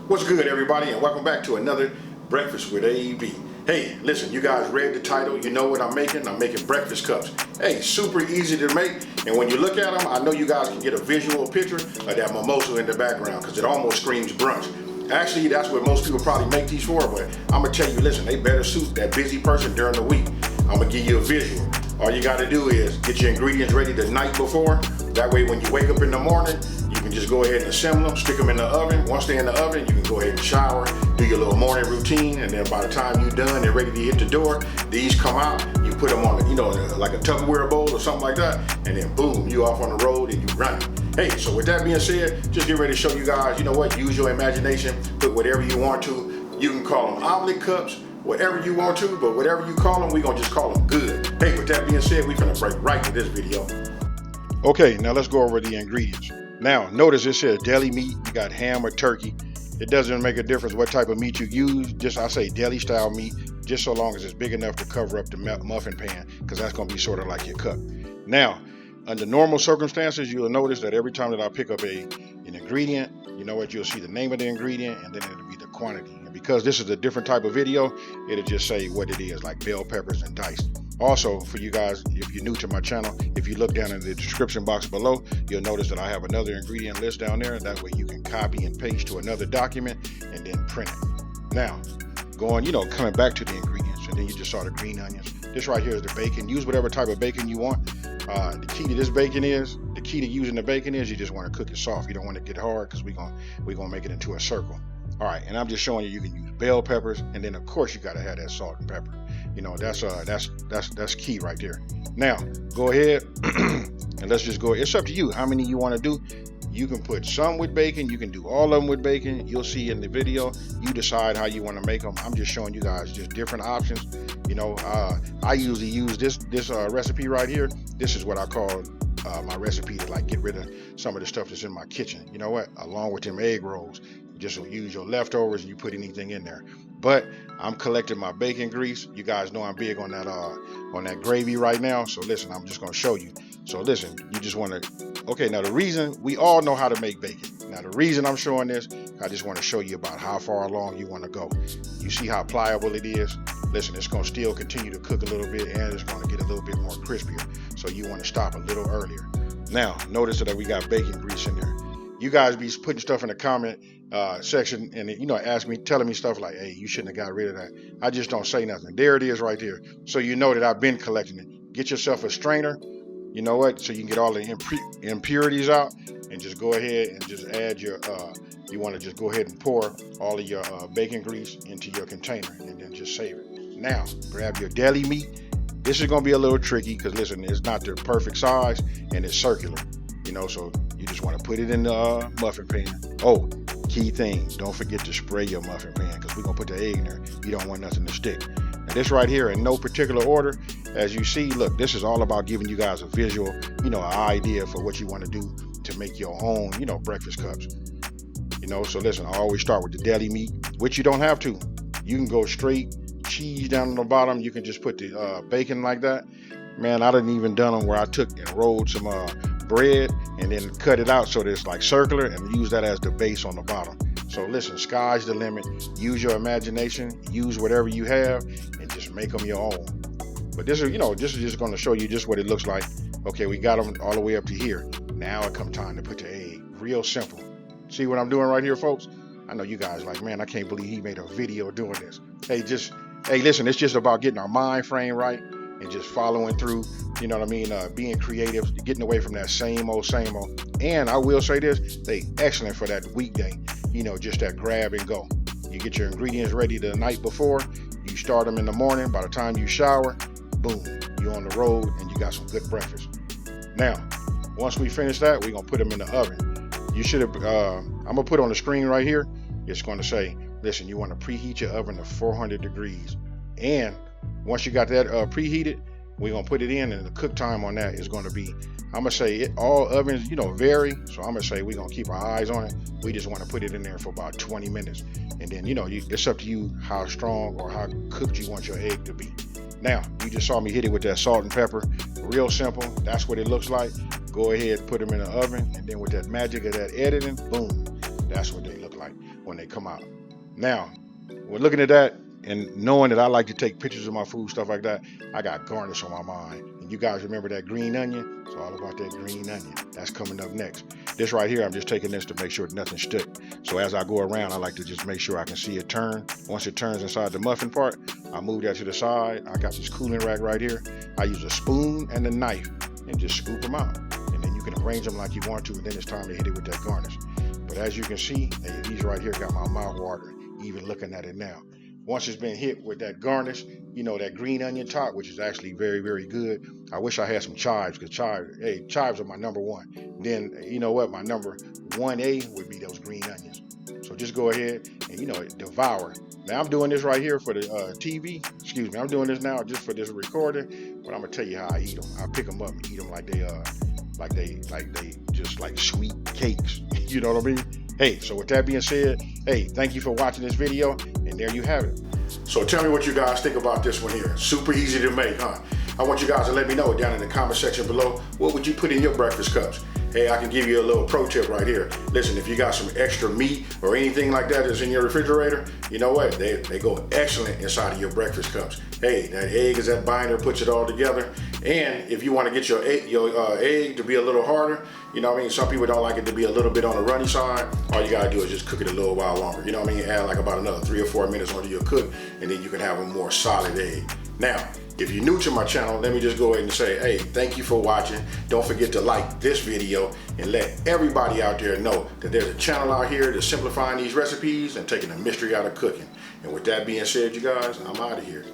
What's good, everybody, and welcome back to another Breakfast with AB. Hey, listen, you guys read the title. You know what I'm making. I'm making breakfast cups. Hey, super easy to make, and when you look at them, I know you guys can get a visual picture of that mimosa in the background because it almost screams brunch. Actually, that's what most people probably make these for, but I'm going to tell you, listen, they better suit that busy person during the week. I'm going to give you a visual. All you got to do is get your ingredients ready the night before. That way, when you wake up in the morning, you can just go ahead and assemble them, stick them in the oven. Once they're in the oven, you can go ahead and shower, do your little morning routine, and then by the time you're done and ready to hit the door, these come out, you put them on, like a Tupperware bowl or something like that, and then boom, you off on the road and you run it. Hey, so with that being said, just get ready to show you guys, you know what, use your imagination, put whatever you want to. You can call them omelet cups, whatever you want to, but whatever you call them, we're gonna just call them good. Hey, with that being said, we're gonna break right to this video. Okay, now let's go over the ingredients. Now, notice it says deli meat, you got ham or turkey. It doesn't make a difference what type of meat you use, just I say deli style meat, just so long as it's big enough to cover up the muffin pan, because that's gonna be sort of like your cup. Now, under normal circumstances, you'll notice that every time that I pick up an ingredient, you know what, you'll see the name of the ingredient and then it'll be the quantity. And because this is a different type of video, it'll just say what it is, like bell peppers and diced. Also, for you guys, if you're new to my channel, if you look down in the description box below, you'll notice that I have another ingredient list down there. That way you can copy and paste to another document and then print it. Now, coming back to the ingredients, and then you just saw the green onions. This right here is the bacon. Use whatever type of bacon you want. The key to using the bacon is you just want to cook it soft. You don't want to get hard because we're gonna make it into a circle. All right, and I'm just showing you can use bell peppers, and then of course you gotta have that salt and pepper. That's key right there. Now go ahead and let's just go. It's up to you how many you want to do. You can put some with bacon. You can do all of them with bacon. You'll see in the video. You decide how you want to make them. I'm just showing you guys just different options. I usually use this recipe right here. This is what I call my recipe to like get rid of some of the stuff that's in my kitchen. You know what? Along with them egg rolls, just use your leftovers and you put anything in there. But I'm collecting my bacon grease. You guys know I'm big on that gravy right now. So listen, I'm just gonna show you. So listen, you just want to. Okay, now the reason we all know how to make bacon. Now the reason I'm showing this, I just want to show you about how far along you want to go. You see how pliable it is. Listen, it's gonna still continue to cook a little bit, and it's gonna get a little bit more crispier. So you want to stop a little earlier. Now notice that we got bacon grease in there. You guys be putting stuff in the comment section and telling me stuff like, hey, you shouldn't have got rid of that. I just don't say nothing. There it is right there. So you know that I've been collecting it. Get yourself a strainer, you know what, so you can get all the impurities out, and just go ahead and just add your you want to just go ahead and pour all of your bacon grease into your container and then just save it. Now grab your deli meat. This is going to be a little tricky because listen, it's not the perfect size and it's circular, so you just want to put it in the muffin pan. Oh, key thing, don't forget to spray your muffin pan because we're going to put the egg in there. You don't want nothing to stick. Now this right here in no particular order, as you see, look, this is all about giving you guys a visual, an idea for what you want to do to make your own, breakfast cups. So listen, I always start with the deli meat, which you don't have to. You can go straight cheese down on the bottom. You can just put the bacon like that. Man, I done even done them where I took and rolled some bread and then cut it out so that it's like circular and use that as the base on the bottom. So listen, sky's the limit. Use your imagination, use whatever you have, and just make them your own. But this is just going to show you just what it looks like. Okay, we got them all the way up to here. Now it comes time to put the egg. Real simple. See what I'm doing right here, folks? I know you guys like, man, I can't believe he made a video doing this. Hey, listen, it's just about getting our mind frame right and just following through, being creative, getting away from that same old. And I will say this, they excellent for that weekday, just that grab and go. You get your ingredients ready the night before, you start them in the morning, by the time you shower, boom, you're on the road and you got some good breakfast. Now, once we finish that, we're gonna put them in the oven. You should have, I'm gonna put on the screen right here, it's gonna say, listen, you wanna preheat your oven to 400 degrees. And once you got that preheated, we're gonna put it in, and the cook time on that is gonna be, I'm gonna say all ovens, vary. So I'm gonna say we're gonna keep our eyes on it. We just wanna put it in there for about 20 minutes. And then, it's up to you how strong or how cooked you want your egg to be. Now, you just saw me hit it with that salt and pepper. Real simple. That's what it looks like. Go ahead and put them in the oven, and then with that magic of that editing, boom, that's what they look like when they come out. Now, when looking at that and knowing that I like to take pictures of my food, stuff like that, I got garnish on my mind. And you guys remember that green onion? It's all about that green onion. That's coming up next. This right here, I'm just taking this to make sure nothing stuck. So as I go around, I like to just make sure I can see it turn. Once it turns inside the muffin part, I move that to the side. I got this cooling rack right here. I use a spoon and a knife and just scoop them out. And then you can arrange them like you want to, and then it's time to hit it with that garnish. But as you can see, these right here got my mouth watering, even looking at it now. Once it's been hit with that garnish, you know, that green onion top, which is actually very, very good. I wish I had some chives, because chives are my number one. Then, you know what, my number 1A would be those green onions. So just go ahead and, you know, devour. Now I'm doing this right here for the TV. Excuse me, I'm doing this now just for this recording. But I'm gonna tell you how I eat them. I pick them up and eat them like they just like sweet cakes. You know what I mean? Hey, so with that being said, hey, thank you for watching this video, and there you have it. So tell me what you guys think about this one here. Super easy to make, huh? I want you guys to let me know down in the comment section below, what would you put in your breakfast cups? Hey, I can give you a little pro tip right here. Listen, if you got some extra meat or anything like that that's in your refrigerator, you know what? They go excellent inside of your breakfast cups. Hey, that egg is that binder, puts it all together. And if you want to get your egg to be a little harder, you know what I mean? Some people don't like it to be a little bit on the runny side. All you gotta do is just cook it a little while longer. You know what I mean? Add like about another 3 or 4 minutes onto your cook, and then you can have a more solid egg. Now, if you're new to my channel, let me just go ahead and say, hey, thank you for watching. Don't forget to like this video and let everybody out there know that there's a channel out here that's simplifying these recipes and taking the mystery out of cooking. And with that being said, you guys, I'm out of here.